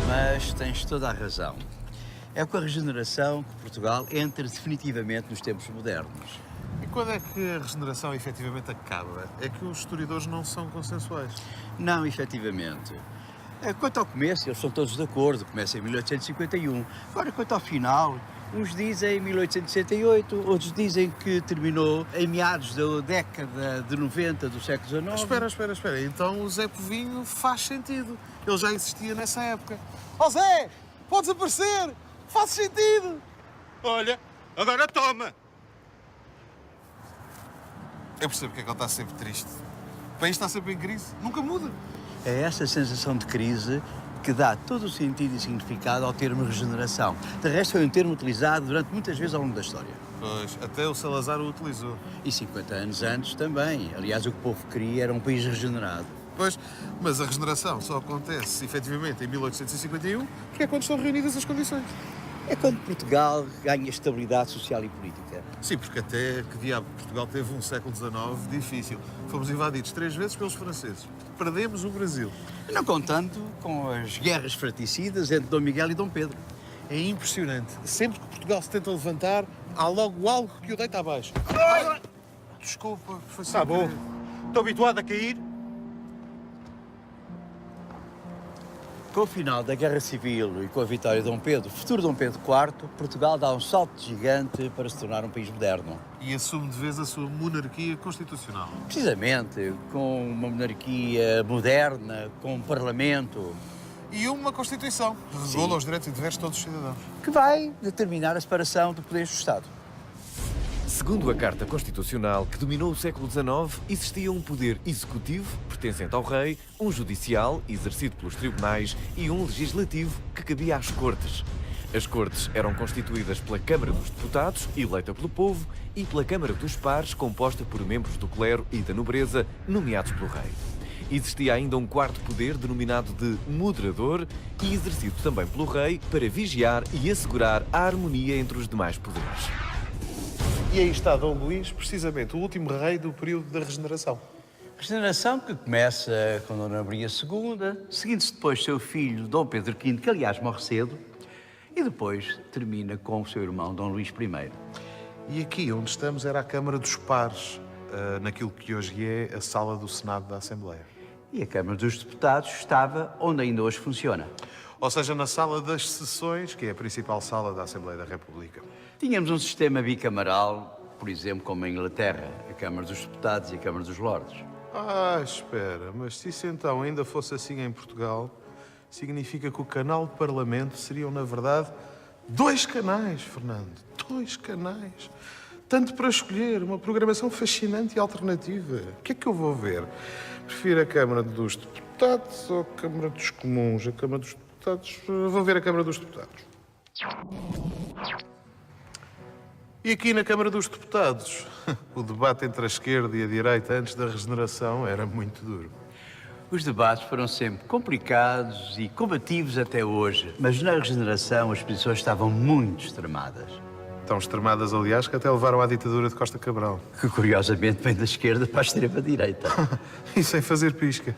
Mas tens toda a razão. É com a regeneração que Portugal entra definitivamente nos tempos modernos. E quando é que a regeneração efetivamente acaba? É que os historiadores não são consensuais. Não, efetivamente. Quanto ao começo, eles são todos de acordo, começa em 1851. Agora, quanto ao final, uns dizem 1868, outros dizem que terminou em meados da década de 90 do século XIX. Espera. Então o Zé Povinho faz sentido. Ele já existia nessa época. Ó Zé, podes aparecer! Faz sentido! Olha, agora toma! Eu percebo que é que ele está sempre triste. O país está sempre em crise, nunca muda. É essa sensação de crise que dá todo o sentido e significado ao termo regeneração. De resto, foi um termo utilizado durante muitas vezes ao longo da história. Pois, até o Salazar o utilizou. E 50 anos antes também. Aliás, o que o povo queria era um país regenerado. Pois, mas a regeneração só acontece, efetivamente, em 1851, que é quando estão reunidas as condições. É quando Portugal ganha estabilidade social e política. Sim, porque até que diabo Portugal teve um século XIX difícil. Fomos invadidos 3 vezes pelos franceses. Perdemos o Brasil. Não contando com as guerras fratricidas entre Dom Miguel e Dom Pedro. É impressionante. Sempre que Portugal se tenta levantar, há logo algo que o deita abaixo. Ai! Desculpa, foi sem Está bom. querer. Estou habituado a cair. Com o final da Guerra Civil e com a vitória de Dom Pedro, futuro Dom Pedro IV, Portugal dá um salto gigante para se tornar um país moderno. E assume de vez a sua monarquia constitucional. Precisamente, com uma monarquia moderna, com um parlamento E uma Constituição que regula os direitos e deveres de todos os cidadãos. que vai determinar a separação do poder do Estado. Segundo a Carta Constitucional que dominou o século XIX, existia um poder executivo, pertencente ao rei, um judicial, exercido pelos tribunais, e um legislativo, que cabia às Cortes. As Cortes eram constituídas pela Câmara dos Deputados, eleita pelo povo, e pela Câmara dos Pares, composta por membros do clero e da nobreza, nomeados pelo rei. Existia ainda um quarto poder, denominado de moderador, e exercido também pelo rei para vigiar e assegurar a harmonia entre os demais poderes. E aí está Dom Luís, precisamente o último rei do período da regeneração. Regeneração que começa com Dona Maria II, seguindo-se depois seu filho Dom Pedro V, que aliás morre cedo, e depois termina com o seu irmão Dom Luís I. E aqui onde estamos era a Câmara dos Pares, naquilo que hoje é a sala do Senado da Assembleia. E a Câmara dos Deputados estava onde ainda hoje funciona. Ou seja, na sala das sessões, que é a principal sala da Assembleia da República. Tínhamos um sistema bicamaral, por exemplo, como em Inglaterra, a Câmara dos Deputados e a Câmara dos Lordes. Ah, espera, mas se isso então ainda fosse assim em Portugal, significa que o canal de Parlamento seriam, na verdade, 2 canais, Fernando. 2 canais. Tanto para escolher, uma programação fascinante e alternativa. O que é que eu vou ver? Prefiro a Câmara dos Deputados ou a Câmara dos Comuns? A Câmara dos Deputados... Vou ver a Câmara dos Deputados. E aqui na Câmara dos Deputados, o debate entre a esquerda e a direita antes da regeneração era muito duro. Os debates foram sempre complicados e combativos até hoje, mas na regeneração as posições estavam muito extremadas. Tão extremadas, aliás, que até levaram à ditadura de Costa Cabral. Que curiosamente vem da esquerda para a extrema-direita. E sem fazer pisca.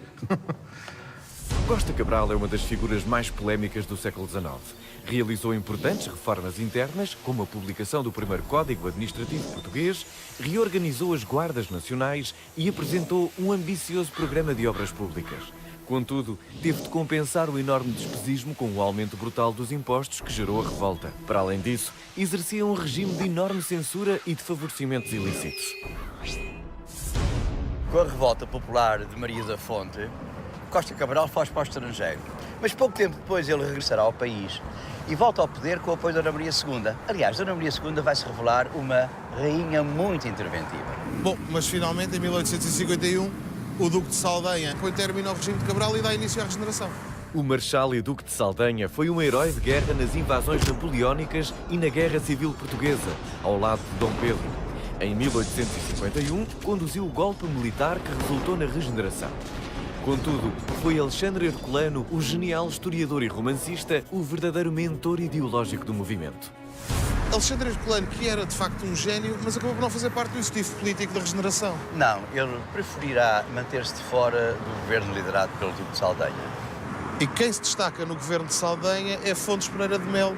Costa Cabral é uma das figuras mais polémicas do século XIX. Realizou importantes reformas internas, como a publicação do primeiro Código Administrativo Português, reorganizou as Guardas Nacionais e apresentou um ambicioso programa de obras públicas. Contudo, teve de compensar o enorme despesismo com o aumento brutal dos impostos que gerou a revolta. Para além disso, exercia um regime de enorme censura e de favorecimentos ilícitos. Com a revolta popular de Maria da Fonte, Costa Cabral foge para o estrangeiro. Mas pouco tempo depois ele regressará ao país e volta ao poder com o apoio de Dona Maria II. Aliás, Dona Maria II vai se revelar uma rainha muito interventiva. Bom, mas finalmente, em 1851, o Duque de Saldanha põe término ao regime de Cabral e dá início à regeneração. O Marechal e Duque de Saldanha foi um herói de guerra nas invasões napoleónicas e na Guerra Civil Portuguesa, ao lado de Dom Pedro. Em 1851, conduziu o golpe militar que resultou na regeneração. Contudo, foi Alexandre Herculano, o genial historiador e romancista, o verdadeiro mentor ideológico do movimento. Alexandre Herculano, que era de facto um gênio, mas acabou por não fazer parte do executivo político da regeneração. Não, ele preferirá manter-se de fora do governo liderado pelo Duque de Saldanha. E quem se destaca no governo de Saldanha é Fontes Pereira de Melo.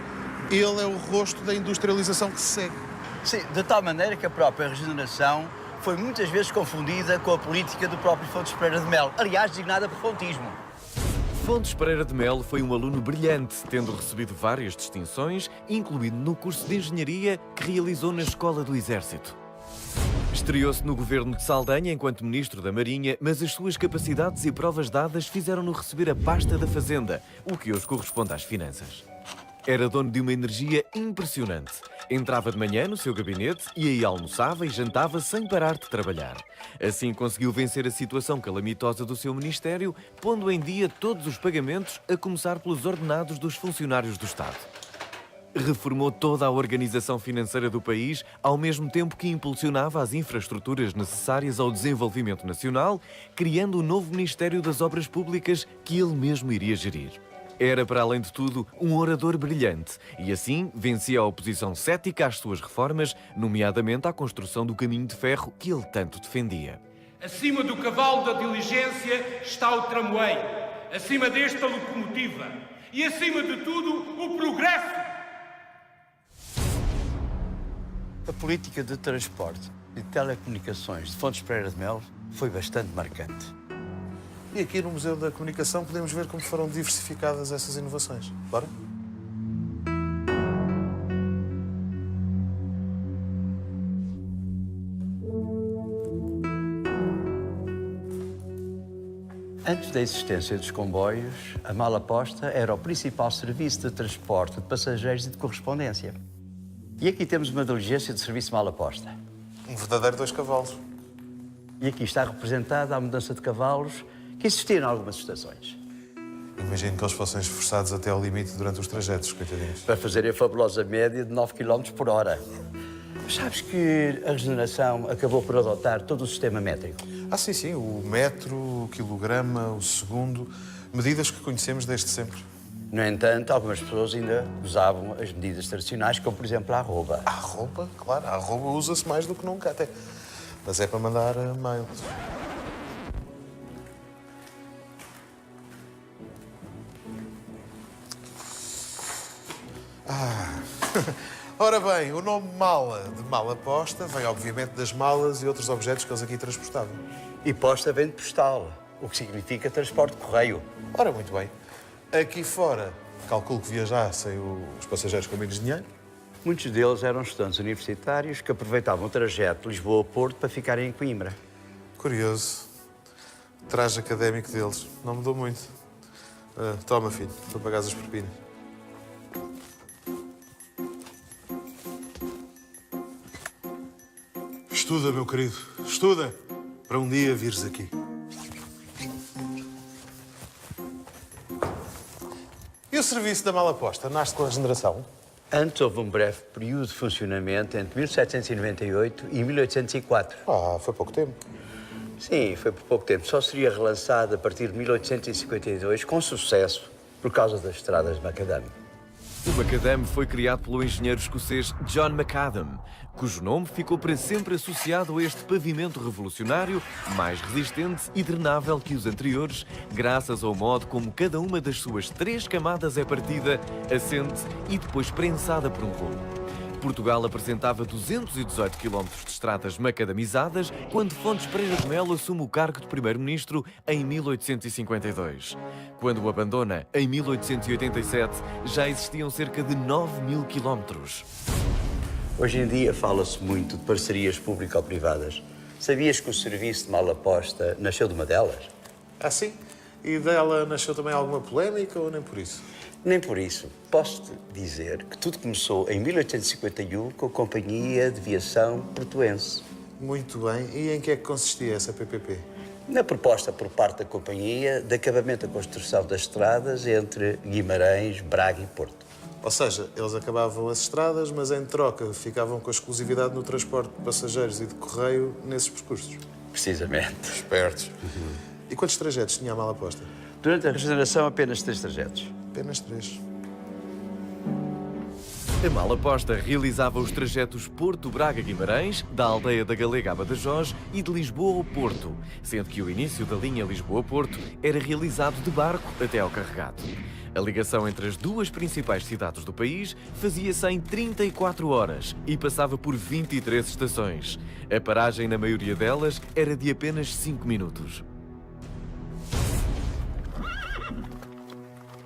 Ele é o rosto da industrialização que se segue. Sim, de tal maneira que a própria regeneração foi muitas vezes confundida com a política do próprio Fontes Pereira de Melo, aliás, designada por fontismo. Fontes Pereira de Melo foi um aluno brilhante, tendo recebido várias distinções, incluindo no curso de Engenharia que realizou na Escola do Exército. Estreou-se no governo de Saldanha enquanto Ministro da Marinha, mas as suas capacidades e provas dadas fizeram-no receber a pasta da Fazenda, o que hoje corresponde às finanças. Era dono de uma energia impressionante. Entrava de manhã no seu gabinete e aí almoçava e jantava sem parar de trabalhar. Assim conseguiu vencer a situação calamitosa do seu ministério, pondo em dia todos os pagamentos, a começar pelos ordenados dos funcionários do Estado. Reformou toda a organização financeira do país, ao mesmo tempo que impulsionava as infraestruturas necessárias ao desenvolvimento nacional, criando o novo Ministério das Obras Públicas que ele mesmo iria gerir. Era, para além de tudo, um orador brilhante e, assim, vencia a oposição cética às suas reformas, nomeadamente à construção do caminho de ferro que ele tanto defendia. Acima do cavalo da diligência está o tramway, acima deste a locomotiva e, acima de tudo, o progresso. A política de transporte e telecomunicações de Fontes Pereira de Melo foi bastante marcante. E aqui no Museu da Comunicação podemos ver como foram diversificadas essas inovações. Bora? Antes da existência dos comboios, a mala posta era o principal serviço de transporte de passageiros e de correspondência. E aqui temos uma diligência de serviço mala posta. Um verdadeiro 2 cavalos. E aqui está representada a mudança de cavalos que existia em algumas estações. Imagino que eles fossem esforçados até ao limite durante os trajetos, coitadinhos. Para fazerem a fabulosa média de 9 km por hora. Sabes que a regeneração acabou por adotar todo o sistema métrico? Ah, sim, sim. O metro, o quilograma, o segundo. Medidas que conhecemos desde sempre. No entanto, algumas pessoas ainda usavam as medidas tradicionais, como, por exemplo, a arroba. A arroba? Claro, a arroba usa-se mais do que nunca até. Mas é para mandar mails. Ora bem, o nome mala, de mala posta, vem obviamente das malas e outros objetos que eles aqui transportavam. E posta vem de postal, o que significa transporte de correio. Ora, muito bem. Aqui fora, calculo que viajassem os passageiros com menos dinheiro. Muitos deles eram estudantes universitários que aproveitavam o trajeto Lisboa-Porto para ficarem em Coimbra. Curioso. O traje académico deles não mudou muito. Toma, filho, para pagar as propinas. Estuda, meu querido. Estuda, para um dia vires aqui. E o serviço da mala posta nasce com a regeneração? Antes houve um breve período de funcionamento entre 1798 e 1804. Foi pouco tempo. Sim, foi por pouco tempo. Só seria relançado a partir de 1852 com sucesso por causa das estradas de macadâmio. O macadame foi criado pelo engenheiro escocês John Macadam, cujo nome ficou para sempre associado a este pavimento revolucionário, mais resistente e drenável que os anteriores, graças ao modo como cada uma das suas 3 camadas é partida, assente e depois prensada por um rolo. Portugal apresentava 218 km de estradas macadamizadas quando Fontes Pereira de Melo assume o cargo de primeiro-ministro em 1852. Quando o abandona, em 1887, já existiam cerca de 9.000 quilómetros. Hoje em dia fala-se muito de parcerias público-privadas. Sabias que o serviço de Malaposta nasceu de uma delas? Ah, sim? E dela nasceu também alguma polémica ou nem por isso? Nem por isso. Posso-te dizer que tudo começou em 1851 com a Companhia de Viação Portuense. Muito bem. E em que é que consistia essa PPP? Na proposta por parte da companhia de acabamento da construção das estradas entre Guimarães, Braga e Porto. Ou seja, eles acabavam as estradas, mas em troca ficavam com a exclusividade no transporte de passageiros e de correio nesses percursos. Precisamente. Espertos. E quantos trajetos tinha a Malaposta? Durante a regeneração, apenas 3 trajetos. Apenas 3. A Malaposta realizava os trajetos Porto-Braga-Guimarães, da aldeia da Galega a Badajoz e de Lisboa ao Porto, sendo que o início da linha Lisboa-Porto era realizado de barco até ao carregado. A ligação entre as 2 principais cidades do país fazia-se em 34 horas e passava por 23 estações. A paragem na maioria delas era de apenas 5 minutos.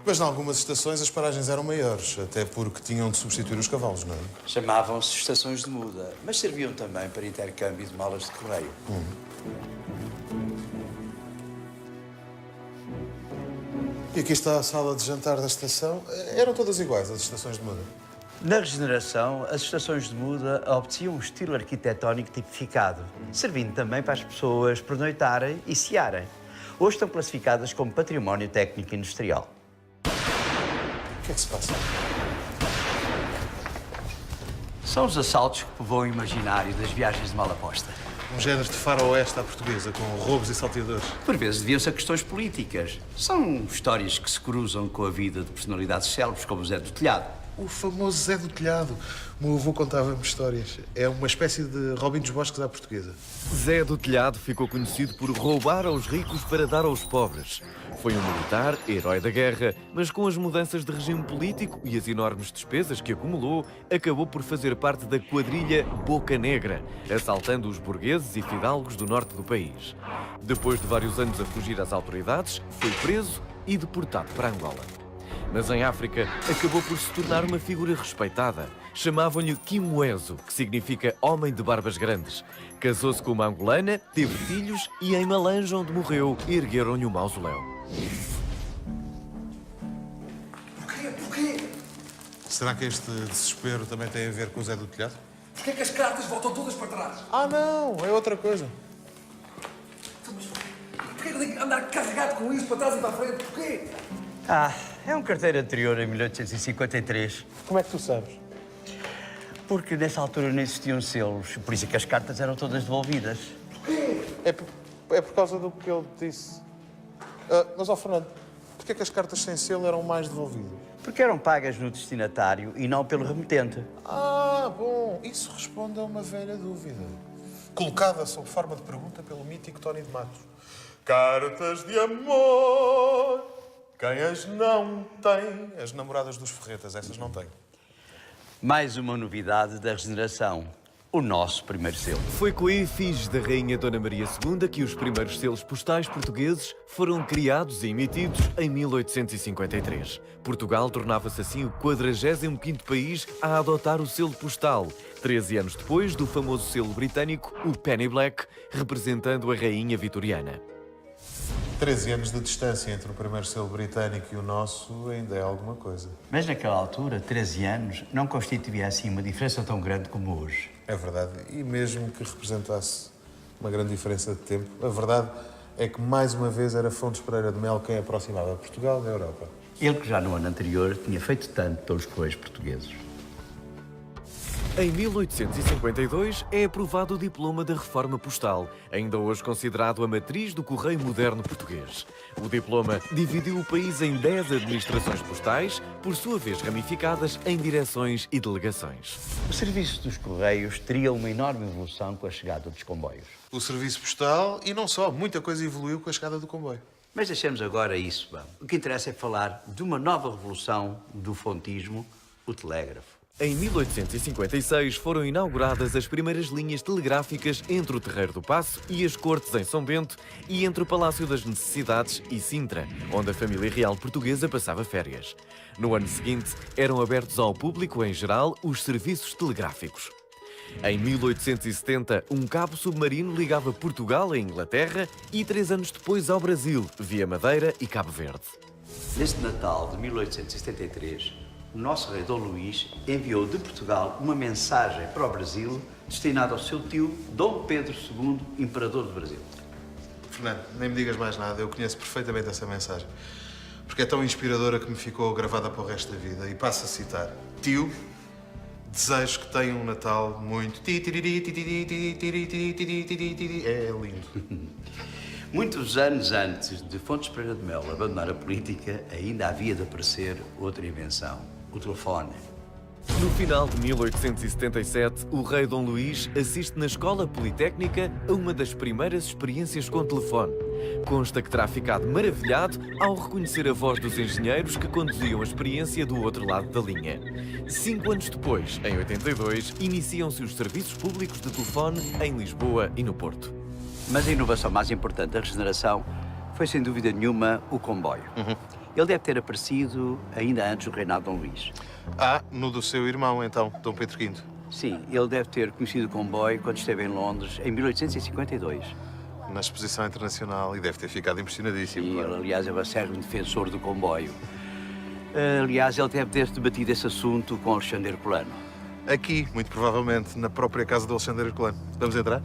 Mas em algumas estações as paragens eram maiores, até porque tinham de substituir os cavalos, não é? Chamavam-se estações de muda, mas serviam também para intercâmbio de malas de correio. E aqui está a sala de jantar da estação. Eram todas iguais, as estações de muda? Na regeneração, as estações de muda obtinham um estilo arquitetónico tipificado, servindo também para as pessoas pernoitarem e cearem. Hoje estão classificadas como património técnico industrial. O que é que se passa? São os assaltos que povoam o imaginário das viagens de Malaposta. Um género de faroeste à portuguesa, com roubos e salteadores. Por vezes deviam-se a questões políticas. São histórias que se cruzam com a vida de personalidades célebres como o Zé do Telhado. O famoso Zé do Telhado. O meu avô contava-me histórias. É uma espécie de Robin dos Bosques à portuguesa. Zé do Telhado ficou conhecido por roubar aos ricos para dar aos pobres. Foi um militar, herói da guerra, mas com as mudanças de regime político e as enormes despesas que acumulou, acabou por fazer parte da quadrilha Boca Negra, assaltando os burgueses e fidalgos do norte do país. Depois de vários anos a fugir às autoridades, foi preso e deportado para Angola. Mas em África, acabou por se tornar uma figura respeitada. Chamavam-lhe Kimoeso, que significa homem de barbas grandes. Casou-se com uma angolana, teve filhos e em Malange, onde morreu, ergueram-lhe um mausoléu. Porquê? Será que este desespero também tem a ver com o Zé do Telhado? Porquê que as cartas voltam todas para trás? Ah, não! É outra coisa. Porquê que eu tenho que andar carregado com isso para trás e para a frente? Porquê? É um carteiro anterior em 1853. Como é que tu sabes? Porque nessa altura não existiam selos, por isso é que as cartas eram todas devolvidas. É por causa do que ele disse. Mas, ó Fernando, porquê que as cartas sem selo eram mais devolvidas? Porque eram pagas no destinatário e não pelo remetente. Ah, bom. Isso responde a uma velha dúvida. Colocada sob forma de pergunta pelo mítico Tony de Matos. Cartas de amor, quem as não tem? As namoradas dos Ferretas, essas não têm. Mais uma novidade da regeneração. O nosso primeiro selo. Foi com a efígie da Rainha Dona Maria II que os primeiros selos postais portugueses foram criados e emitidos em 1853. Portugal tornava-se assim o 45º país a adotar o selo postal, 13 anos depois do famoso selo britânico, o Penny Black, representando a Rainha Vitoriana. 13 anos de distância entre o primeiro selo britânico e o nosso ainda é alguma coisa. Mas naquela altura, 13 anos, não constituía assim uma diferença tão grande como hoje. É verdade. E mesmo que representasse uma grande diferença de tempo, a verdade é que mais uma vez era Fontes Pereira de Melo quem aproximava Portugal da Europa. Ele que já no ano anterior tinha feito tanto pelos correios portugueses. Em 1852 é aprovado o diploma da Reforma Postal, ainda hoje considerado a matriz do correio moderno português. O diploma dividiu o país em 10 administrações postais, por sua vez ramificadas em direções e delegações. O serviço dos Correios teria uma enorme evolução com a chegada dos comboios. O serviço postal e não só, muita coisa evoluiu com a chegada do comboio. Mas deixemos agora isso, vamos. O que interessa é falar de uma nova revolução do fontismo, o telégrafo. Em 1856 foram inauguradas as primeiras linhas telegráficas entre o Terreiro do Paço e as Cortes em São Bento e entre o Palácio das Necessidades e Sintra, onde a família real portuguesa passava férias. No ano seguinte, eram abertos ao público em geral os serviços telegráficos. Em 1870, um cabo submarino ligava Portugal à Inglaterra e 3 anos depois ao Brasil, via Madeira e Cabo Verde. Neste Natal de 1873, o nosso rei Dom Luís enviou de Portugal uma mensagem para o Brasil destinada ao seu tio Dom Pedro II, Imperador do Brasil. Fernando, nem me digas mais nada, eu conheço perfeitamente essa mensagem. Porque é tão inspiradora que me ficou gravada para o resto da vida. E passo a citar. Tio, desejo que tenha um Natal muito... É lindo. Muitos anos antes de Fontes Pereira de Melo abandonar a política, ainda havia de aparecer outra invenção, o telefone. No final de 1877, o rei Dom Luís assiste na Escola Politécnica a uma das primeiras experiências com telefone. Consta que terá ficado maravilhado ao reconhecer a voz dos engenheiros que conduziam a experiência do outro lado da linha. 5 anos depois, em 82, iniciam-se os serviços públicos de telefone em Lisboa e no Porto. Mas a inovação mais importante da regeneração foi, sem dúvida nenhuma, o comboio. Ele deve ter aparecido ainda antes do reinado de Dom Luís. Ah, no do seu irmão, então, Dom Pedro V. Sim, ele deve ter conhecido o comboio quando esteve em Londres, em 1852. Na exposição internacional, e deve ter ficado impressionadíssimo. E claro. ele, aliás, é um acérrimo defensor do comboio. Aliás, ele deve ter debatido esse assunto com Alexandre Herculano. Aqui, muito provavelmente, na própria casa do Alexandre Herculano. Vamos entrar?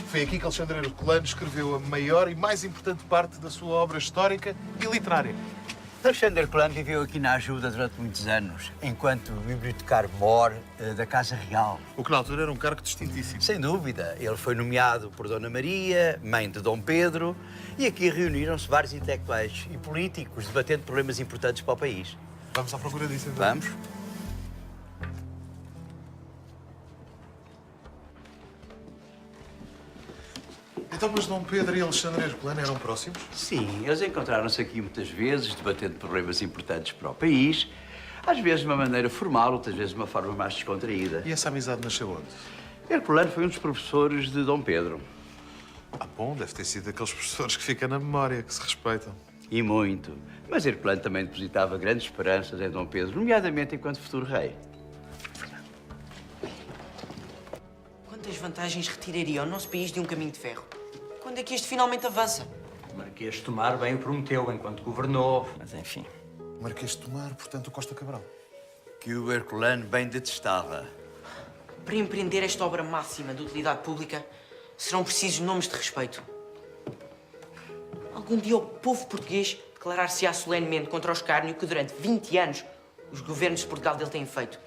Foi aqui que Alexandre Herculano escreveu a maior e mais importante parte da sua obra histórica e literária. Alexandre Herculano viveu aqui na Ajuda durante muitos anos, enquanto bibliotecário-mor da Casa Real. O que na altura era um cargo distintíssimo. Sem dúvida, ele foi nomeado por Dona Maria, mãe de Dom Pedro, e aqui reuniram-se vários intelectuais e políticos debatendo problemas importantes para o país. Vamos à procura disso, então. Vamos? Então, mas Dom Pedro e Alexandre Herculano eram próximos? Sim, eles encontraram-se aqui muitas vezes, debatendo problemas importantes para o país, às vezes de uma maneira formal, outras vezes de uma forma mais descontraída. E essa amizade nasceu onde? Herculano foi um dos professores de Dom Pedro. Ah, bom, deve ter sido daqueles professores que ficam na memória, que se respeitam. E muito. Mas Herculano também depositava grandes esperanças em Dom Pedro, nomeadamente enquanto futuro rei. Quantas vantagens retiraria ao nosso país de um caminho de ferro? Quando é que este finalmente avança? O Marquês de Tomar bem o prometeu enquanto governou, mas enfim. Marquês de Tomar, portanto, o Costa Cabral. Que o Herculano bem detestava. Para empreender esta obra máxima de utilidade pública, serão precisos nomes de respeito. Algum dia o povo português declarar-se-á solenemente contra o escárnio que durante 20 anos os governos de Portugal dele têm feito.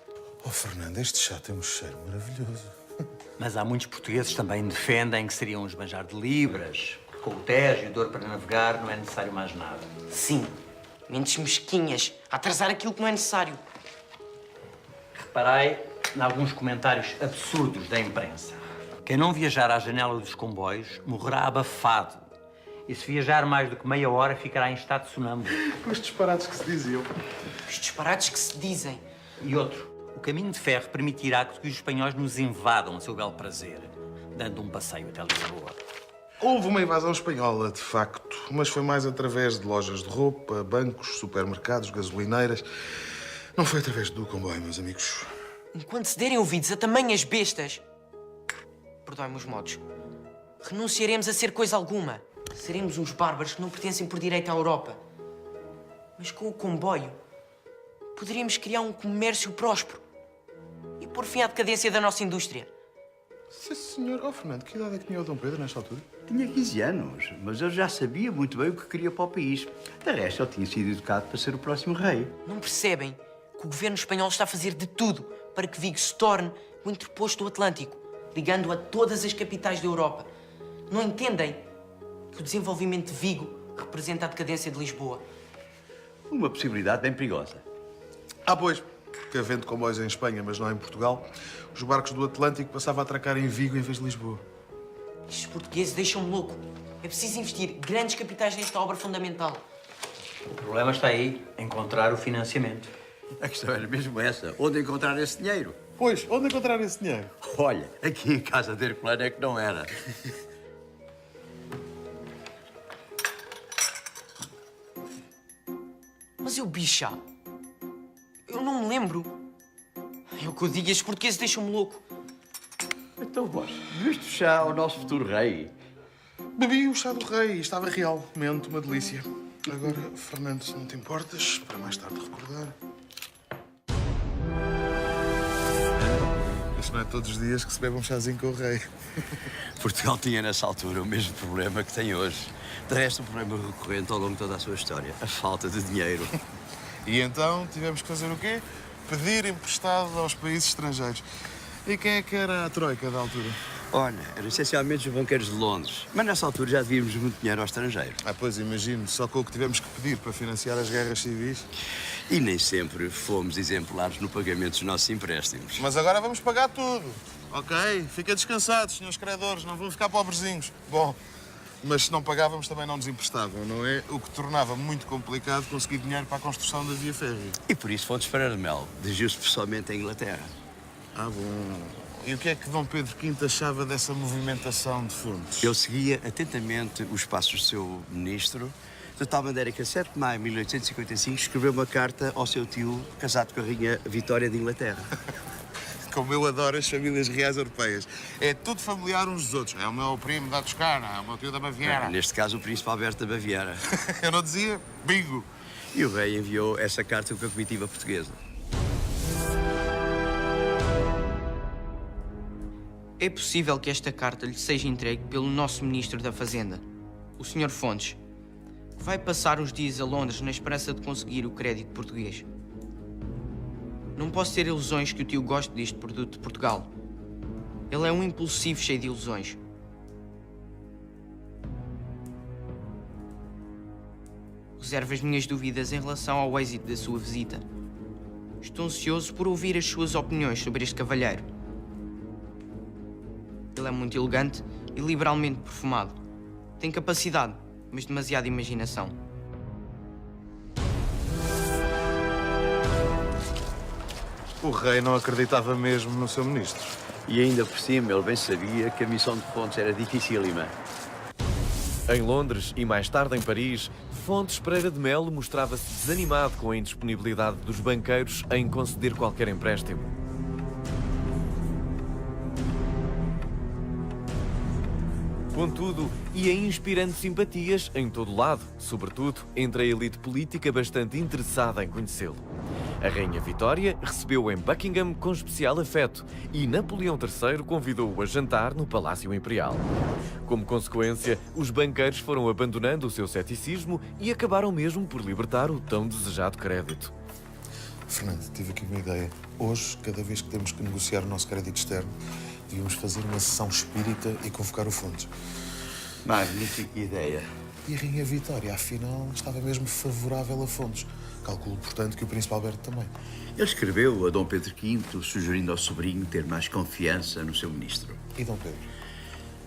Oh, Fernando, este chá tem um cheiro maravilhoso. Mas há muitos portugueses que também defendem que seriam um esbanjar de libras. Com o Tejo e o Douro para navegar não é necessário mais nada. Sim, mentes mesquinhas, a atrasar aquilo que não é necessário. Reparei em alguns comentários absurdos da imprensa. Quem não viajar à janela dos comboios morrerá abafado. E se viajar mais do que meia hora, ficará em estado de sonâmbulo. Os disparates que se diziam. Os disparates que se dizem. E outro. O caminho de ferro permitirá que os espanhóis nos invadam a seu belo prazer, dando um passeio até Lisboa. Houve uma invasão espanhola, de facto, mas foi mais através de lojas de roupa, bancos, supermercados, gasolineiras. Não foi através do comboio, meus amigos. Enquanto se derem ouvidos a tamanhas bestas, perdoem-me os modos, renunciaremos a ser coisa alguma. Seremos uns bárbaros que não pertencem por direito à Europa. Mas com o comboio, poderíamos criar um comércio próspero e pôr fim à decadência da nossa indústria. Sim, senhor. Oh, Fernando, que idade é que tinha o Dom Pedro nesta altura? Tinha 15 anos, mas eu já sabia muito bem o que queria para o país. De resto, ele tinha sido educado para ser o próximo rei. Não percebem que o governo espanhol está a fazer de tudo para que Vigo se torne o interposto do Atlântico, ligando a todas as capitais da Europa. Não entendem que o desenvolvimento de Vigo representa a decadência de Lisboa. Uma possibilidade bem perigosa. Ah, pois. Que havendo comboios em Espanha, mas não em Portugal, os barcos do Atlântico passavam a atracar em Vigo em vez de Lisboa. Estes portugueses deixam-me louco. É preciso investir grandes capitais nesta obra fundamental. O problema está aí, encontrar o financiamento. A questão era mesmo essa. Onde encontrar esse dinheiro? Pois, onde encontrar esse dinheiro? Olha, aqui em casa de Herculano é que não era. Mas eu, bicha, eu não me lembro. É o que eu digo, estes portugueses deixam-me louco. Então, vós, bebeste chá ao nosso futuro rei? Bebi o chá do rei e estava realmente uma delícia. Agora, Fernando, se não te importas, para mais tarde recordar. Isto não é todos os dias que se bebe um chazinho com o rei. Portugal tinha nessa altura o mesmo problema que tem hoje. De resto, um problema recorrente ao longo de toda a sua história. A falta de dinheiro. E então tivemos que fazer o quê? Pedir emprestado aos países estrangeiros. E quem é que era a troika da altura? Olha, eram essencialmente os banqueiros de Londres. Mas nessa altura já devíamos muito dinheiro ao estrangeiro. Ah, pois, imagino. Só com o que tivemos que pedir para financiar as guerras civis. E nem sempre fomos exemplares no pagamento dos nossos empréstimos. Mas agora vamos pagar tudo. Ok? Fica descansados, senhores credores. Não vão ficar pobrezinhos. Bom, mas se não pagávamos também não nos emprestavam, não é? O que tornava muito complicado conseguir dinheiro para a construção da via férrea. E por isso Fontes Pereira de Melo dirigiu-se pessoalmente à Inglaterra. Ah, bom. E o que é que Dom Pedro V achava dessa movimentação de fundos? Ele seguia atentamente os passos do seu ministro, de tal maneira que, a 7 de maio de 1855, escreveu uma carta ao seu tio, casado com a rainha Vitória de Inglaterra. Como eu adoro as famílias reais europeias. É tudo familiar uns dos outros. É o meu primo da Toscana, é o meu tio da Baviera. Neste caso, o príncipe Alberto da Baviera. Eu não dizia bingo. E o rei enviou essa carta com a comitiva portuguesa. É possível que esta carta lhe seja entregue pelo nosso Ministro da Fazenda, o Sr. Fontes, que vai passar uns dias a Londres na esperança de conseguir o crédito português. Não posso ter ilusões que o tio goste deste produto de Portugal. Ele é um impulsivo cheio de ilusões. Reservo as minhas dúvidas em relação ao êxito da sua visita. Estou ansioso por ouvir as suas opiniões sobre este cavalheiro. Ele é muito elegante e liberalmente perfumado. Tem capacidade, mas demasiada imaginação. O rei não acreditava mesmo no seu ministro. E ainda por cima, ele bem sabia que a missão de Fontes era dificílima. Em Londres e mais tarde em Paris, Fontes Pereira de Melo mostrava-se desanimado com a indisponibilidade dos banqueiros em conceder qualquer empréstimo. Contudo, ia inspirando simpatias em todo lado, sobretudo entre a elite política bastante interessada em conhecê-lo. A Rainha Vitória recebeu-o em Buckingham com especial afeto e Napoleão III convidou-o a jantar no Palácio Imperial. Como consequência, os banqueiros foram abandonando o seu ceticismo e acabaram mesmo por libertar o tão desejado crédito. Fernando, tive aqui uma ideia. Hoje, cada vez que temos que negociar o nosso crédito externo, devíamos fazer uma sessão espírita e convocar o Fontes. Magnífica ideia. E a Rainha Vitória, afinal, estava mesmo favorável a Fontes. Calculo, portanto, que o Príncipe Alberto também. Ele escreveu a Dom Pedro V, sugerindo ao sobrinho ter mais confiança no seu ministro. E Dom Pedro?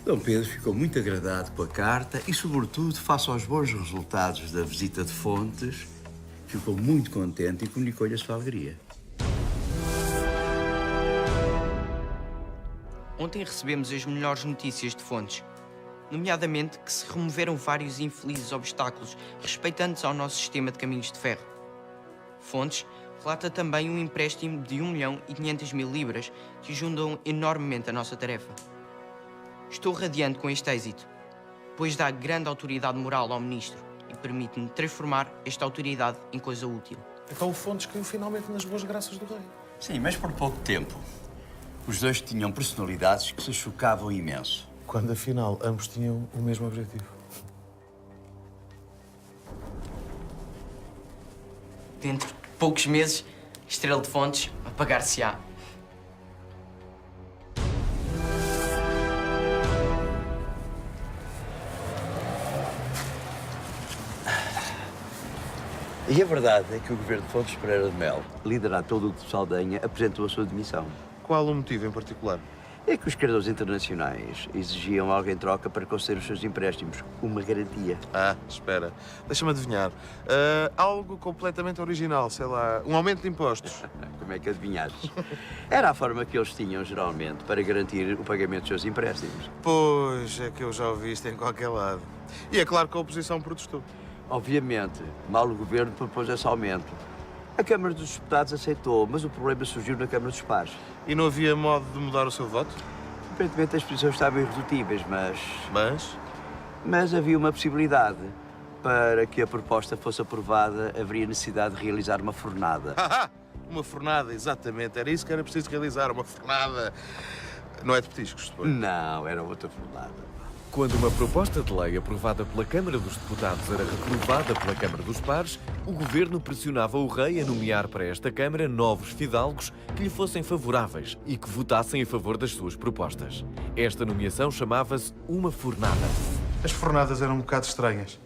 Dom Pedro ficou muito agradado com a carta e, sobretudo, face aos bons resultados da visita de Fontes, ficou muito contente e comunicou-lhe a sua alegria. Ontem recebemos as melhores notícias de Fontes, nomeadamente que se removeram vários infelizes obstáculos respeitantes ao nosso sistema de caminhos de ferro. Fontes relata também um empréstimo de 1.500.000 libras que ajudam enormemente a nossa tarefa. Estou radiante com este êxito, pois dá grande autoridade moral ao ministro e permite-me transformar esta autoridade em coisa útil. Então o Fontes caiu finalmente nas boas graças do rei. Sim, mas por pouco tempo. Os dois tinham personalidades que se chocavam imenso. Quando afinal ambos tinham o mesmo objetivo. Dentro de poucos meses, Estrela de Fontes apagar-se-á. E a verdade é que o governo de Fontes Pereira de Melo, liderado pelo Duque de Saldanha, apresentou a sua demissão. Qual o motivo em particular? É que os credores internacionais exigiam algo em troca para conceder os seus empréstimos, uma garantia. Ah, espera. Deixa-me adivinhar. Algo completamente original, sei lá, um aumento de impostos. Como é que adivinhaste? Era a forma que eles tinham, geralmente, para garantir o pagamento dos seus empréstimos. Pois, é que eu já ouvi isto em qualquer lado. E é claro que a oposição protestou. Obviamente, mal o governo propôs esse aumento. A Câmara dos Deputados aceitou, mas o problema surgiu na Câmara dos Pares. E não havia modo de mudar o seu voto? Aparentemente as posições estavam irredutíveis, mas havia uma possibilidade. Para que a proposta fosse aprovada, haveria necessidade de realizar uma fornada. Uma fornada, exatamente. Era isso que era preciso realizar, uma fornada. Não é de petiscos, depois. Não, era outra fornada. Quando uma proposta de lei aprovada pela Câmara dos Deputados era reprovada pela Câmara dos Pares, o governo pressionava o rei a nomear para esta Câmara novos fidalgos que lhe fossem favoráveis e que votassem a favor das suas propostas. Esta nomeação chamava-se uma fornada. As fornadas eram um bocado estranhas.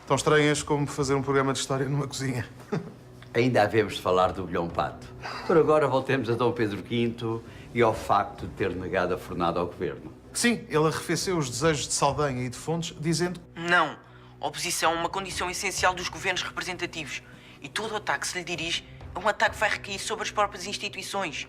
Tão estranhas como fazer um programa de história numa cozinha. Ainda havemos de falar do Bolhão Pato. Por agora voltemos a Dom Pedro V e ao facto de ter negado a fornada ao governo. Sim, ele arrefeceu os desejos de Saldanha e de Fontes, dizendo... Não. A oposição é uma condição essencial dos governos representativos. E todo o ataque que se lhe dirige é um ataque que vai recair sobre as próprias instituições.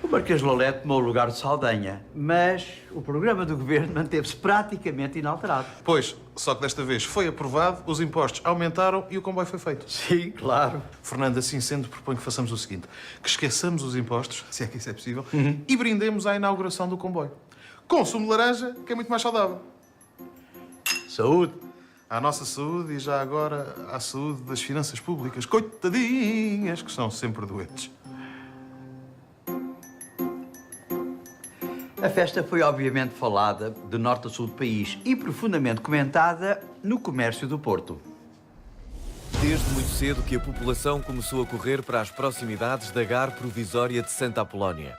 O Marquês de Lolé tomou o lugar de Saldanha, mas o programa do governo manteve-se praticamente inalterado. Pois, só que desta vez foi aprovado, os impostos aumentaram e o comboio foi feito. Sim, claro. Fernando, assim sendo, proponho que façamos o seguinte. Que esqueçamos os impostos, se é que isso é possível, e brindemos à inauguração do comboio. Com sumo de laranja, que é muito mais saudável. Saúde. À nossa saúde e já agora à saúde das finanças públicas. Coitadinhas, que são sempre doentes. A festa foi obviamente falada de norte a sul do país e profundamente comentada no comércio do Porto. Desde muito cedo que a população começou a correr para as proximidades da Gar Provisória de Santa Apolónia.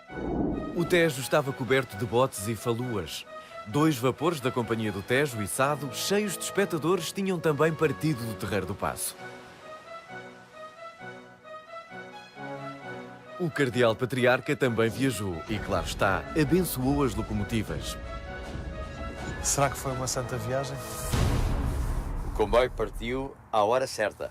O Tejo estava coberto de botes e faluas. 2 vapores da Companhia do Tejo e Sado, cheios de espectadores, tinham também partido do Terreiro do Paço. O Cardeal Patriarca também viajou e, claro está, abençoou as locomotivas. Será que foi uma santa viagem? O comboio partiu à hora certa.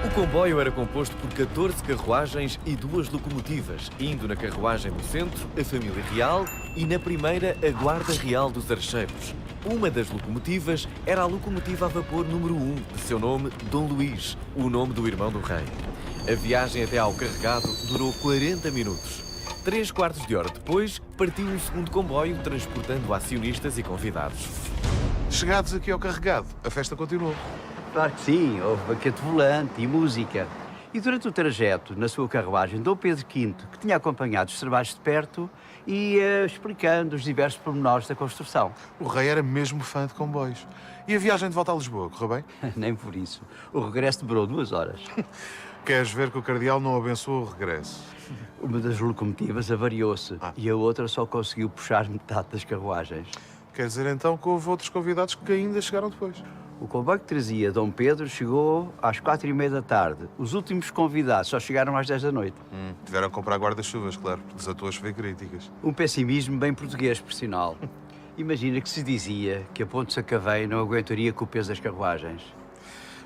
O comboio era composto por 14 carruagens e 2 locomotivas, indo na carruagem do centro a família real e na primeira a Guarda Real dos Archeiros. Uma das locomotivas era a locomotiva a vapor número 1, de seu nome Dom Luís, o nome do irmão do rei. A viagem até ao carregado durou 40 minutos. 3/4 de hora depois, partiu um segundo comboio transportando acionistas e convidados. Chegados aqui ao carregado, a festa continuou. Claro que sim, houve banquete volante e música. E durante o trajeto, na sua carruagem, Dom Pedro V, que tinha acompanhado os trabalhos de perto, ia explicando os diversos pormenores da construção. O rei era mesmo fã de comboios. E a viagem de volta a Lisboa, correu bem? Nem por isso. O regresso demorou 2 horas. Queres ver que o cardeal não abençoou o regresso? Uma das locomotivas avariou-se e a outra só conseguiu puxar metade das carruagens. Quer dizer então que houve outros convidados que ainda chegaram depois? O comboio que trazia Dom Pedro chegou às 4h30 da tarde. Os últimos convidados só chegaram às 10 da noite. Tiveram que comprar guarda-chuvas, claro, porque desatou a chover críticas. Um pessimismo bem português, por sinal. Imagina que se dizia que a Ponte Sacavém não aguentaria com o peso das carruagens.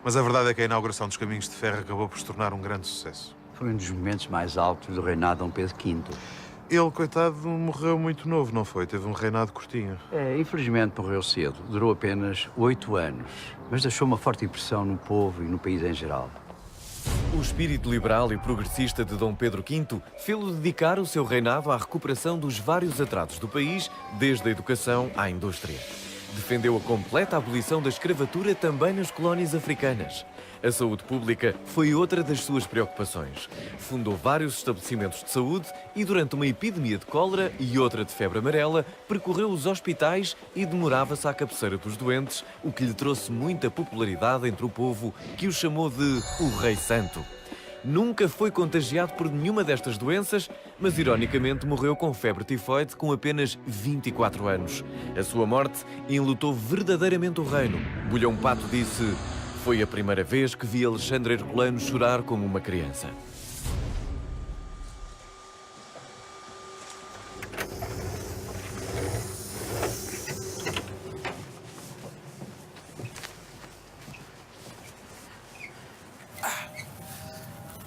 Mas a verdade é que a inauguração dos caminhos de ferro acabou por se tornar um grande sucesso. Foi um dos momentos mais altos do reinado de Dom Pedro V. Ele, coitado, morreu muito novo, não foi? Teve um reinado curtinho. Infelizmente morreu cedo. Durou apenas 8 anos. Mas deixou uma forte impressão no povo e no país em geral. O espírito liberal e progressista de Dom Pedro V fê-lo dedicar o seu reinado à recuperação dos vários atrasos do país, desde a educação à indústria. Defendeu a completa abolição da escravatura também nas colónias africanas. A saúde pública foi outra das suas preocupações. Fundou vários estabelecimentos de saúde e, durante uma epidemia de cólera e outra de febre amarela, percorreu os hospitais e demorava-se à cabeceira dos doentes, o que lhe trouxe muita popularidade entre o povo, que o chamou de o Rei Santo. Nunca foi contagiado por nenhuma destas doenças, mas ironicamente morreu com febre tifoide com apenas 24 anos. A sua morte enlutou verdadeiramente o reino. Bulhão Pato disse: "Foi a primeira vez que vi Alexandre Herculano chorar como uma criança."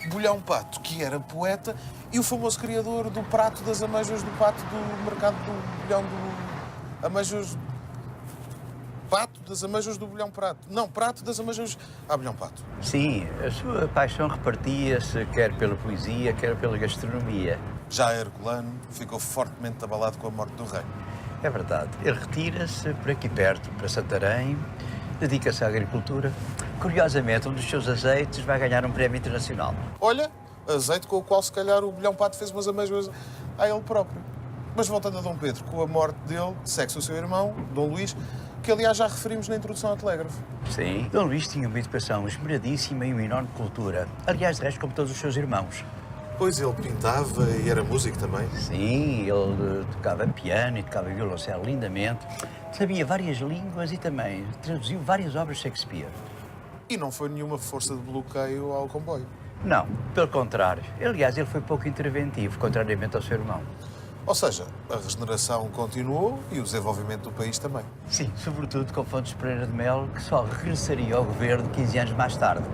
Bulhão Pato, que era poeta e o famoso criador do prato das ameijas do pato do mercado do bulhão do... Ameijas... Pato das ameijas do bulhão prato. Não, prato das ameijas... bulhão pato. Sim, a sua paixão repartia-se quer pela poesia, quer pela gastronomia. Já Herculano ficou fortemente abalado com a morte do rei. É verdade. Ele retira-se por aqui perto, para Santarém, dedica-se à agricultura. Curiosamente, um dos seus azeites vai ganhar um prémio internacional. Olha, azeite com o qual se calhar o bulhão pato fez umas ameijas a ele próprio. Mas voltando a Dom Pedro, com a morte dele, segue-se o seu irmão, Dom Luís, que aliás já referimos na introdução ao telégrafo. Sim. Dom Luís tinha uma educação esmeradíssima e uma enorme cultura. Aliás, de resto, como todos os seus irmãos. Pois ele pintava e era músico também. Sim, ele tocava piano e tocava violoncelo lindamente. Sabia várias línguas e também traduziu várias obras de Shakespeare. E não foi nenhuma força de bloqueio ao comboio. Não, pelo contrário. Aliás, ele foi pouco interventivo, contrariamente ao seu irmão. Ou seja, a regeneração continuou e o desenvolvimento do país também. Sim, sobretudo com Fontes Pereira de Melo, que só regressaria ao governo 15 anos mais tarde.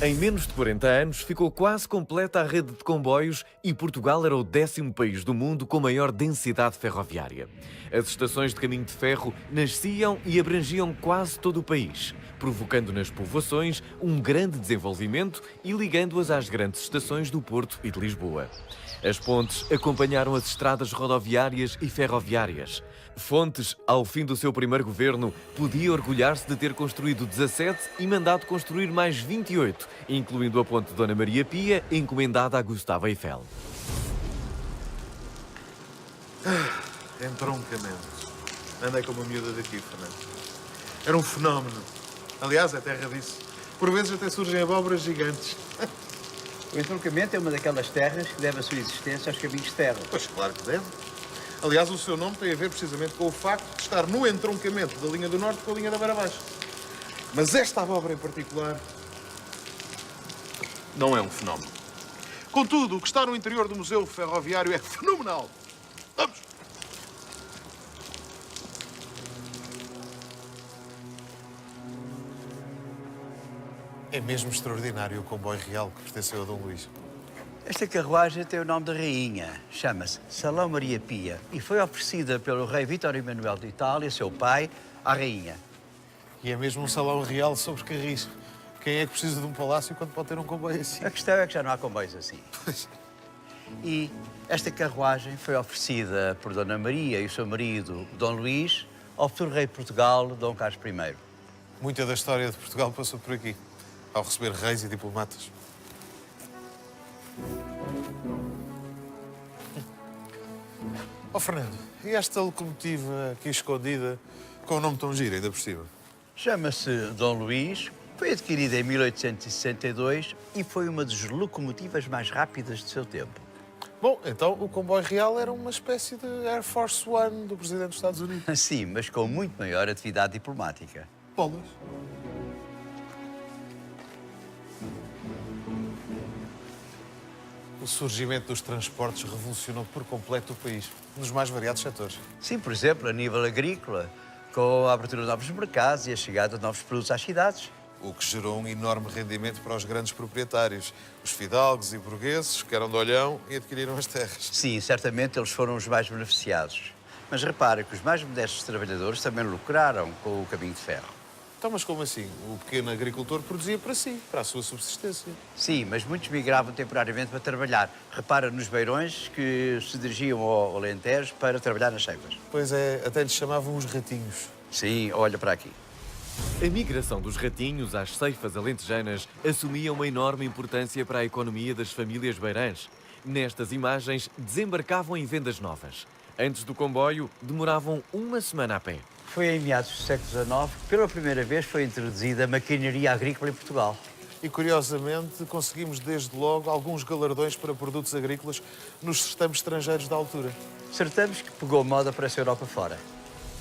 Em menos de 40 anos, ficou quase completa a rede de comboios e Portugal era o 10º país do mundo com maior densidade ferroviária. As estações de caminho de ferro nasciam e abrangiam quase todo o país, provocando nas povoações um grande desenvolvimento e ligando-as às grandes estações do Porto e de Lisboa. As pontes acompanharam as estradas rodoviárias e ferroviárias. Fontes, ao fim do seu primeiro governo, podia orgulhar-se de ter construído 17 e mandado construir mais 28, incluindo a ponte Dona Maria Pia, encomendada a Gustavo Eiffel. Entroncamento. Andei com uma miúda daqui, Fernando. Era um fenómeno. Aliás, é terra disso. Por vezes até surgem abóboras gigantes. O entroncamento é uma daquelas terras que deve a sua existência aos caminhos de ferro. Pois claro que deve. Aliás, o seu nome tem a ver precisamente com o facto de estar no entroncamento da linha do Norte com a linha da Beira Baixa. Mas esta abóbora em particular não é um fenómeno. Contudo, o que está no interior do Museu Ferroviário é fenomenal. Vamos! É mesmo extraordinário o comboio real que pertenceu a Dom Luís. Esta carruagem tem o nome da rainha. Chama-se Salão Maria Pia e foi oferecida pelo rei Vítor Emanuel de Itália, seu pai, à rainha. E é mesmo um salão real sobre carris. Quem é que precisa de um palácio quando pode ter um comboio assim? A questão é que já não há comboios assim. E esta carruagem foi oferecida por Dona Maria e o seu marido, Dom Luís, ao futuro rei de Portugal, Dom Carlos I. Muita da história de Portugal passou por aqui, ao receber reis e diplomatas. Oh, Fernando, e esta locomotiva aqui escondida, com um nome tão giro ainda por cima? Chama-se Dom Luís, foi adquirida em 1862 e foi uma das locomotivas mais rápidas do seu tempo. Bom, então o comboio real era uma espécie de Air Force One do presidente dos Estados Unidos. Sim, mas com muito maior atividade diplomática. Bolas. O surgimento dos transportes revolucionou por completo o país, nos mais variados setores. Sim, por exemplo, a nível agrícola, com a abertura de novos mercados e a chegada de novos produtos às cidades. O que gerou um enorme rendimento para os grandes proprietários, os fidalgos e burgueses, que eram de olhão e adquiriram as terras. Sim, certamente eles foram os mais beneficiados. Mas repara que os mais modestos trabalhadores também lucraram com o caminho de ferro. Então, mas como assim? O pequeno agricultor produzia para si, para a sua subsistência. Sim, mas muitos migravam temporariamente para trabalhar. Repara nos beirões que se dirigiam ao Alentejo para trabalhar nas ceivas. Pois é, até lhes chamavam os ratinhos. Sim, olha para aqui. A migração dos ratinhos às ceifas alentejanas assumia uma enorme importância para a economia das famílias beirãs. Nestas imagens, desembarcavam em vendas novas. Antes do comboio, demoravam uma semana a pé. Foi em meados do século XIX que pela primeira vez foi introduzida a maquinaria agrícola em Portugal. E, curiosamente, conseguimos desde logo alguns galardões para produtos agrícolas nos certames estrangeiros da altura. Certames que pegou moda para essa Europa fora.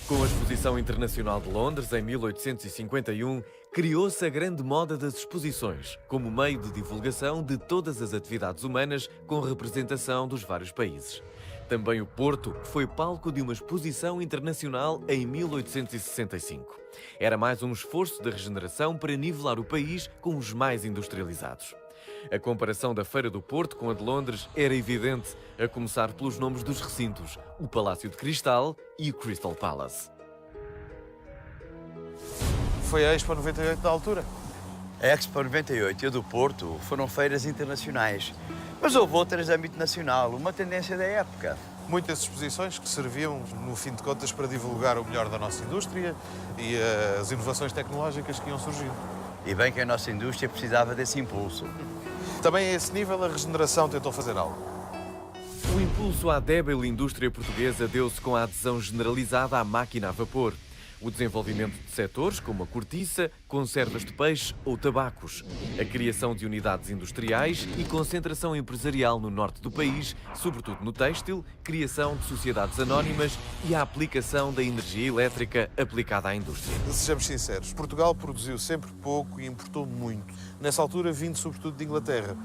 Com a Exposição Internacional de Londres, em 1851, criou-se a grande moda das exposições, como meio de divulgação de todas as atividades humanas com representação dos vários países. Também o Porto foi palco de uma exposição internacional em 1865. Era mais um esforço de regeneração para nivelar o país com os mais industrializados. A comparação da Feira do Porto com a de Londres era evidente, a começar pelos nomes dos recintos, o Palácio de Cristal e o Crystal Palace. Foi a Expo 98 da altura. A Expo 98 e a do Porto foram feiras internacionais, mas houve outras de âmbito nacional, uma tendência da época. Muitas exposições que serviam, no fim de contas, para divulgar o melhor da nossa indústria e as inovações tecnológicas que iam surgindo. E bem que a nossa indústria precisava desse impulso. Também a esse nível a regeneração tentou fazer algo. O impulso à débil indústria portuguesa deu-se com a adesão generalizada à máquina a vapor. O desenvolvimento de setores como a cortiça, conservas de peixe ou tabacos. A criação de unidades industriais e concentração empresarial no norte do país, sobretudo no têxtil, criação de sociedades anónimas e a aplicação da energia elétrica aplicada à indústria. Sejamos sinceros, Portugal produziu sempre pouco e importou muito. Nessa altura, vindo sobretudo de Inglaterra.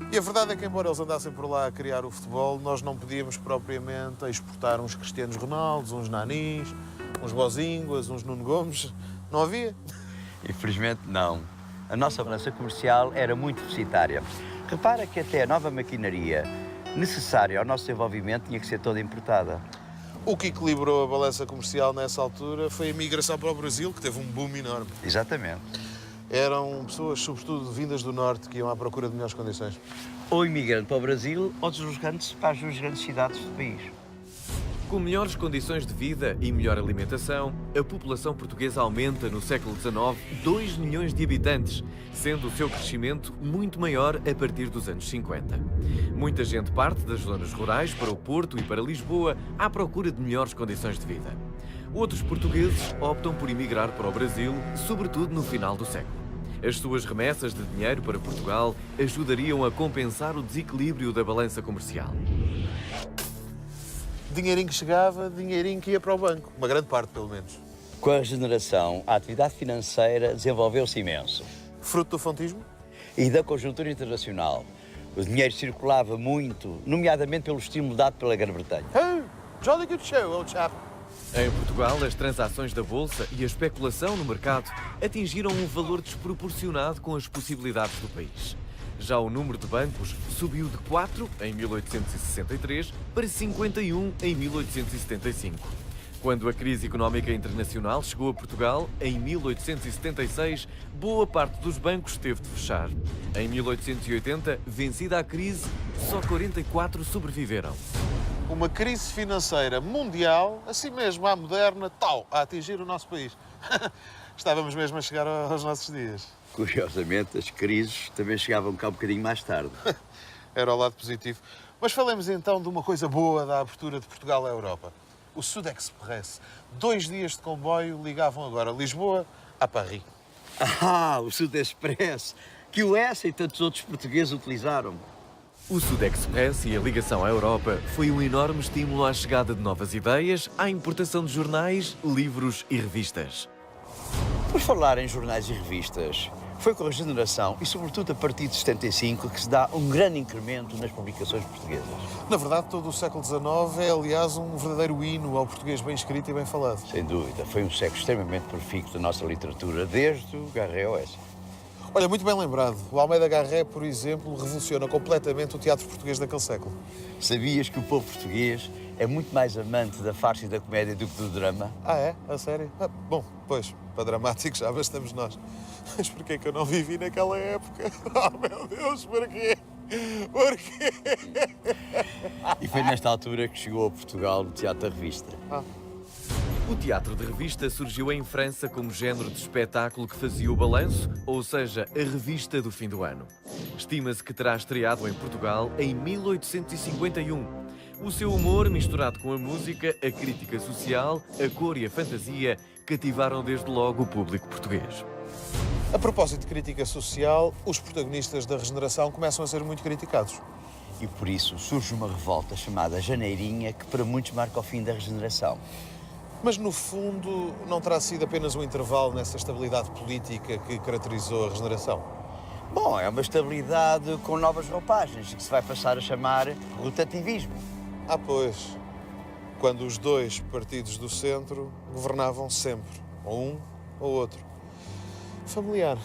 E a verdade é que, embora eles andassem por lá a criar o futebol, nós não podíamos propriamente exportar uns Cristianos Ronaldos, uns Nanis, uns Bozínguas, uns Nuno Gomes. Não havia. Infelizmente, não. A nossa balança comercial era muito deficitária. Repara que até a nova maquinaria necessária ao nosso desenvolvimento tinha que ser toda importada. O que equilibrou a balança comercial nessa altura foi a migração para o Brasil, que teve um boom enorme. Exatamente. Eram pessoas, sobretudo vindas do norte, que iam à procura de melhores condições. Ou imigrando para o Brasil, ou deslocando-se para as duas grandes cidades do país. Com melhores condições de vida e melhor alimentação, a população portuguesa aumenta no século XIX 2 milhões de habitantes, sendo o seu crescimento muito maior a partir dos anos 50. Muita gente parte das zonas rurais para o Porto e para Lisboa à procura de melhores condições de vida. Outros portugueses optam por emigrar para o Brasil, sobretudo no final do século. As suas remessas de dinheiro para Portugal ajudariam a compensar o desequilíbrio da balança comercial. Dinheirinho que chegava, dinheirinho que ia para o banco. Uma grande parte, pelo menos. Com a regeneração, a atividade financeira desenvolveu-se imenso. Fruto do fontismo? E da conjuntura internacional. O dinheiro circulava muito, nomeadamente pelo estímulo dado pela Grã-Bretanha. Oh, jolly good show, old chap. Em Portugal, as transações da Bolsa e a especulação no mercado atingiram um valor desproporcionado com as possibilidades do país. Já o número de bancos subiu de 4 em 1863 para 51 em 1875. Quando a crise económica internacional chegou a Portugal, em 1876, boa parte dos bancos teve de fechar. Em 1880, vencida a crise, só 44 sobreviveram. Uma crise financeira mundial, assim mesmo, à moderna, tal, a atingir o nosso país. Estávamos mesmo a chegar aos nossos dias. Curiosamente, as crises também chegavam cá um bocadinho mais tarde. Era o lado positivo. Mas falemos então de uma coisa boa da abertura de Portugal à Europa. O Sud Express. 2 dias de comboio ligavam agora Lisboa a Paris. Ah, o Sud Express, que o Essa e tantos outros portugueses utilizaram. O Sud Express e a ligação à Europa foi um enorme estímulo à chegada de novas ideias, à importação de jornais, livros e revistas. Por falar em jornais e revistas, foi com a regeneração e sobretudo a partir de 75 que se dá um grande incremento nas publicações portuguesas. Na verdade, todo o século XIX é, aliás, um verdadeiro hino ao português bem escrito e bem falado. Sem dúvida, foi um século extremamente profícuo da nossa literatura, desde o Garré ao Essa. Olha, muito bem lembrado. O Almeida Garré, por exemplo, revoluciona completamente o teatro português daquele século. Sabias que o povo português é muito mais amante da farsa e da comédia do que do drama? Ah, é? A sério? Ah, bom, pois, para dramáticos já bastamos nós. Mas porquê que eu não vivi naquela época? Oh, meu Deus, porquê? Porquê? E foi nesta altura que chegou a Portugal o Teatro da Revista. O teatro de revista surgiu em França como género de espetáculo que fazia o balanço, ou seja, a revista do fim do ano. Estima-se que terá estreado em Portugal em 1851. O seu humor, misturado com a música, a crítica social, a cor e a fantasia, cativaram desde logo o público português. A propósito de crítica social, os protagonistas da regeneração começam a ser muito criticados. E por isso surge uma revolta chamada Janeirinha, que para muitos marca o fim da regeneração. Mas, no fundo, não terá sido apenas um intervalo nessa estabilidade política que caracterizou a regeneração? Bom, é uma estabilidade com novas roupagens, que se vai passar a chamar rotativismo. Ah, pois. Quando os dois partidos do centro governavam sempre, ou um ou outro. Familiar.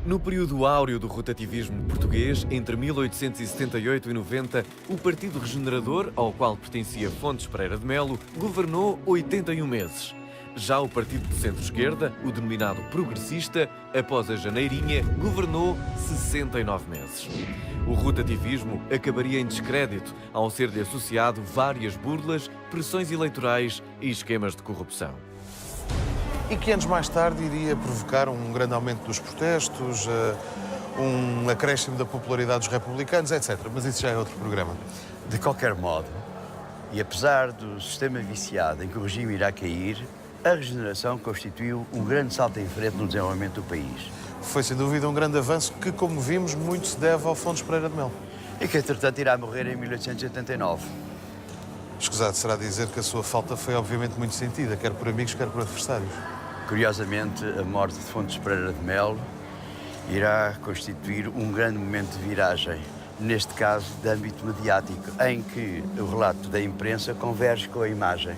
No período áureo do rotativismo português, entre 1878 e 90, o Partido Regenerador, ao qual pertencia Fontes Pereira de Melo, governou 81 meses. Já o Partido de Centro-Esquerda, o denominado Progressista, após a Janeirinha, governou 69 meses. O rotativismo acabaria em descrédito ao ser-lhe associado várias burlas, pressões eleitorais e esquemas de corrupção. E que anos mais tarde iria provocar um grande aumento dos protestos, um acréscimo da popularidade dos republicanos, etc. Mas isso já é outro programa. De qualquer modo, e apesar do sistema viciado em que o regime irá cair, a regeneração constituiu um grande salto em frente no desenvolvimento do país. Foi, sem dúvida, um grande avanço que, como vimos, muito se deve ao Fontes Pereira de Melo. E que, entretanto, irá morrer em 1889. Escusado será dizer que a sua falta foi, obviamente, muito sentida, quer por amigos, quer por adversários. Curiosamente, a morte de Fontes Pereira de Melo irá constituir um grande momento de viragem, neste caso de âmbito mediático, em que o relato da imprensa converge com a imagem.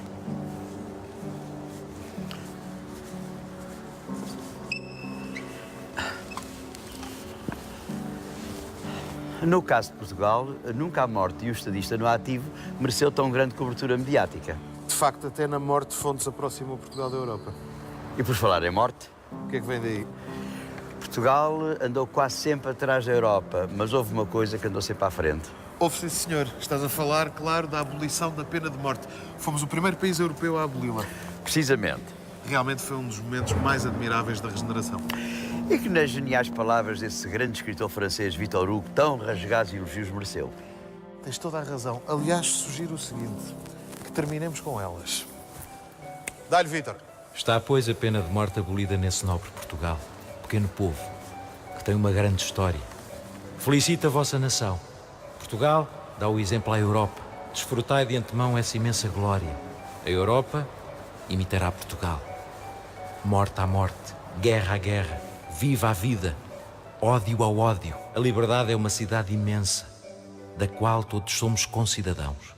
No caso de Portugal, nunca a morte de um estadista no ativo mereceu tão grande cobertura mediática. De facto, até na morte, Fontes aproximou Portugal da Europa. E por falar em morte, O que é que vem daí? Portugal andou quase sempre atrás da Europa, mas houve uma coisa que andou sempre à frente. Ouve, sim, senhor. Estás a falar, claro, da abolição da pena de morte. Fomos o primeiro país europeu a aboli-la. Precisamente. Realmente foi um dos momentos mais admiráveis da regeneração. E que nas geniais palavras desse grande escritor francês, Victor Hugo, tão rasgados elogios mereceu. Tens toda a razão. Aliás, sugiro o seguinte, que terminemos com elas. Dá-lhe, Vítor. Está, pois, a pena de morte abolida nesse nobre Portugal, pequeno povo, que tem uma grande história. Felicito a vossa nação. Portugal dá o exemplo à Europa. Desfrutai de antemão essa imensa glória. A Europa imitará Portugal. Morte à morte, guerra à guerra, viva a vida, ódio ao ódio. A liberdade é uma cidade imensa, da qual todos somos concidadãos.